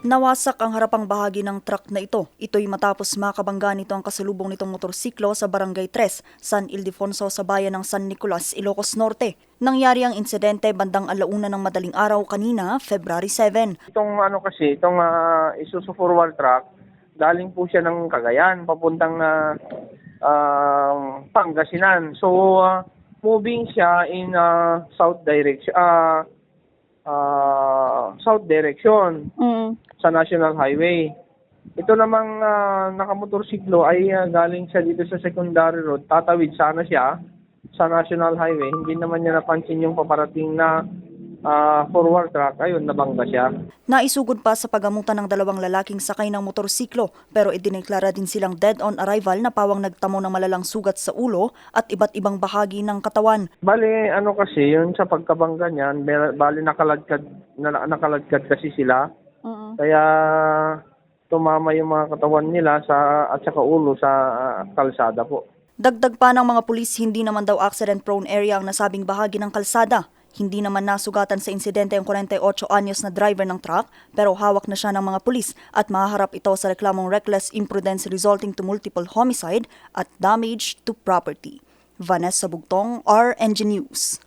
Nawasak ang harapang bahagi ng truck na ito. Ito'y matapos makabangga nito ang kasalubong nitong motorsiklo sa Barangay 3, San Ildefonso sa bayan ng San Nicolas, Ilocos Norte. Nangyari ang insidente bandang 1:00 ng madaling araw kanina, February 7. Itong Isuzu forward truck, galing po siya ng Cagayan, papuntang Pangasinan. So, moving siya in south direction sa National Highway. Ito namang nakamotorsiklo ay galing siya dito sa secondary road. Tatawid sana siya sa National Highway. Hindi naman niya napansin yung paparating na forward truck. Ayun, nabangga siya. Naisugod pa sa pagamutan ng 2 lalaking sakay ng motorsiklo pero idineklara din silang dead on arrival na pawang nagtamo ng malalang sugat sa ulo at iba't ibang bahagi ng katawan. Bale, yun sa pagkabangga niyan, bale nakaladkad kasi sila. Kaya tumama yung mga katawan nila at saka ulo sa kalsada po. Dagdag pa ng mga pulis, hindi naman daw accident-prone area ang nasabing bahagi ng kalsada. Hindi naman nasugatan sa insidente ang 48 anyos na driver ng truck pero hawak na siya ng mga pulis at mahaharap ito sa reklamong reckless imprudence resulting to multiple homicide at damage to property. Vanessa Bugtong, RNG News.